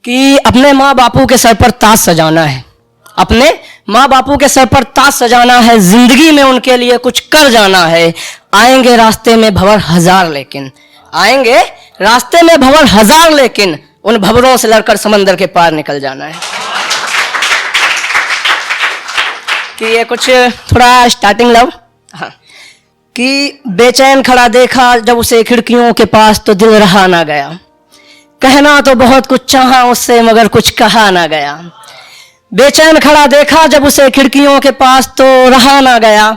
कि अपने माँ बापू के सर पर ताज सजाना है, अपने माँ बापू के सर पर ताज सजाना है, जिंदगी में उनके लिए कुछ कर जाना है। आएंगे रास्ते में भंवर हजार लेकिन, आएंगे रास्ते में भंवर हजार लेकिन उन भंवरों से लड़कर समंदर के पार निकल जाना है। कि ये कुछ थोड़ा स्टार्टिंग लव, हाँ, कि बेचैन खड़ा देखा जब उसे खिड़कियों के पास तो दिल रहा ना गया, कहना तो बहुत कुछ चाहा उससे मगर कुछ कहा ना गया। बेचैन खड़ा देखा जब उसे खिड़कियों के पास तो रहा ना गया,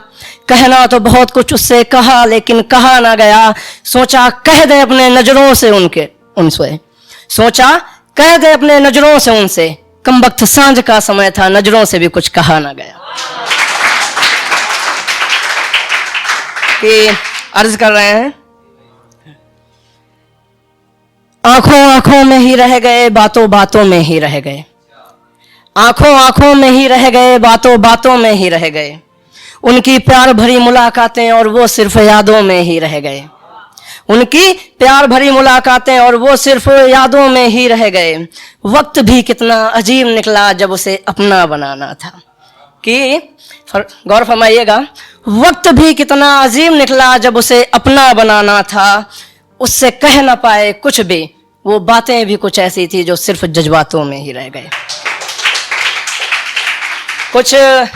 कहना तो बहुत कुछ उससे कहा लेकिन कहा ना गया। सोचा कह दे अपने नजरों से उनसे, सोचा कह दे अपने नजरों से उनसे, कम वक्त सांझ का समय था नजरों से भी कुछ कहा ना गया। कि अर्ज कर रहे हैं, आंखों आंखों में ही रह गए, बातों बातों में ही रह गए, आंखों आंखों में ही रह गए, बातों बातों में ही रह गए। उनकी प्यार भरी मुलाकातें और वो सिर्फ यादों में ही रह गए, उनकी प्यार भरी मुलाकातें और वो सिर्फ यादों में ही रह गए। वक्त भी कितना अजीब निकला जब उसे अपना बनाना था। कि गौर फरमाइएगा, वक्त भी कितना अजीब निकला जब उसे अपना बनाना था। उससे कह ना पाए कुछ भी, वो बातें भी कुछ ऐसी थी जो सिर्फ जज्बातों में ही रह गए। कुछ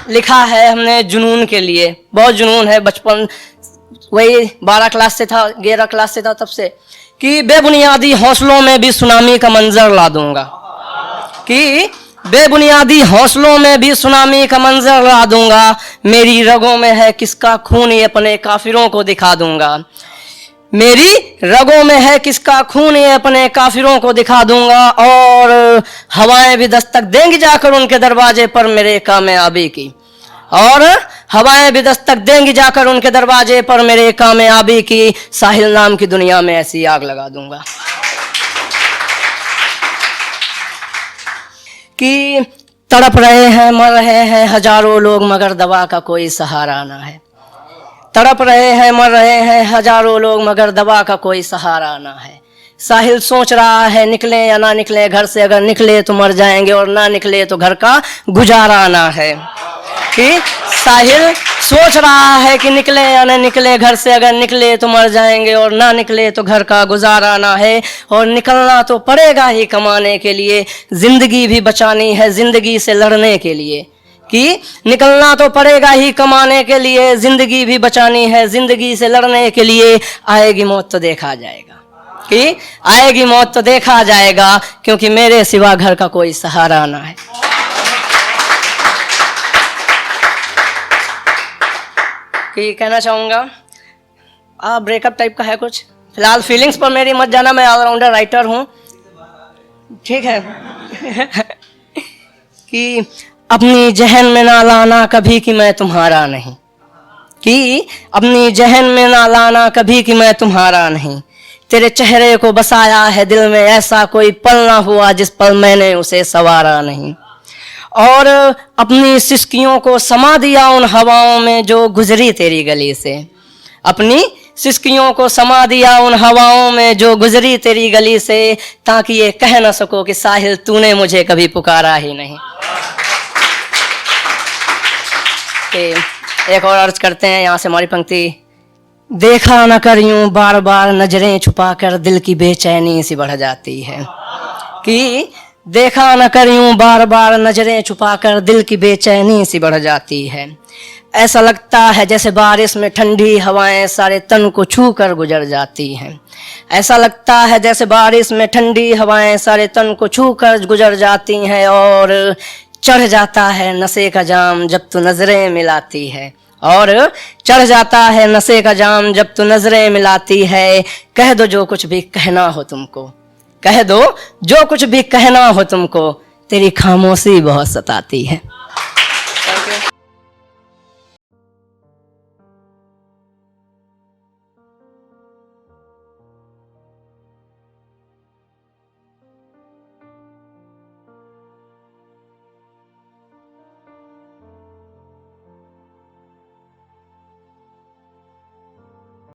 लिखा है हमने जुनून के लिए, बहुत जुनून है, बचपन वही 12 क्लास से था, 11 क्लास से था तब से, कि बेबुनियादी हौसलों में भी सुनामी का मंजर ला दूंगा, कि बेबुनियादी हौसलों में भी सुनामी का मंजर ला दूंगा। मेरी रगों में है किसका खून ये अपने काफिरों को दिखा दूंगा, मेरी रगों में है किसका खून ये अपने काफिरों को दिखा दूंगा। और हवाएं भी दस्तक देंगी जाकर उनके दरवाजे पर मेरे कामयाबी की, और हवाएं भी दस्तक देंगी जाकर उनके दरवाजे पर मेरे कामयाबी की। साहिल नाम की दुनिया में ऐसी आग लगा दूंगा। कि तड़प रहे हैं मर रहे हैं हजारों लोग मगर दवा का कोई सहारा ना है, तड़प रहे हैं मर रहे हैं हजारों लोग मगर दवा का कोई सहारा ना है। साहिल सोच रहा है निकले या ना निकले घर से, अगर निकले तो मर जाएंगे और ना निकले तो घर का गुजारा ना है। कि साहिल सोच रहा है कि निकले या ना निकले घर से, अगर निकले तो मर जाएंगे और ना निकले तो घर का गुजारा ना है। और निकलना तो पड़ेगा ही कमाने के लिए, जिंदगी भी बचानी है जिंदगी से लड़ने के लिए। कि निकलना तो पड़ेगा ही कमाने के लिए, जिंदगी भी बचानी है जिंदगी से लड़ने के लिए। आएगी मौत तो देखा जाएगा, कि आएगी मौत तो देखा जाएगा, क्योंकि मेरे सिवा घर का कोई सहारा ना है। कि कहना चाहूंगा ब्रेकअप टाइप का है कुछ, फिलहाल फीलिंग्स पर मेरी मत जाना, मैं ऑलराउंडर राइटर हूँ, ठीक है। कि अपनी जहन में ना लाना कभी कि मैं तुम्हारा नहीं, कि अपनी जहन में ना लाना कभी कि मैं तुम्हारा नहीं। तेरे चेहरे को बसाया है दिल में, ऐसा कोई पल ना हुआ जिस पल मैंने उसे संवारा नहीं। और अपनी सिसकियों को समा दिया उन हवाओं में जो गुजरी तेरी गली से, अपनी सिसकियों को समा दिया उन हवाओं में जो गुजरी तेरी गली से, ताकि ये कह ना सको कि साहिल तूने मुझे कभी पुकारा ही नहीं। एक और अर्ज करते हैं यहाँ से हमारी पंक्ति। देखा न कर यूं बार बार नजरें छुपाकर दिल की बेचैनी सी बढ़ जाती है, कि देखा न कर यूं बार बार नजरें छुपाकर दिल की बेचैनी सी बढ़ जाती है। ऐसा लगता है जैसे बारिश में ठंडी हवाएं सारे तन को छू कर गुजर जाती हैं, ऐसा लगता है जैसे बारिश में ठंडी हवाएं सारे तन को छू कर गुजर जाती हैं। और चढ़ जाता है नशे का जाम जब तू नजरें मिलाती है, और चढ़ जाता है नशे का जाम जब तू नजरें मिलाती है। कह दो जो कुछ भी कहना हो तुमको, कह दो जो कुछ भी कहना हो तुमको, तेरी खामोशी बहुत सताती है।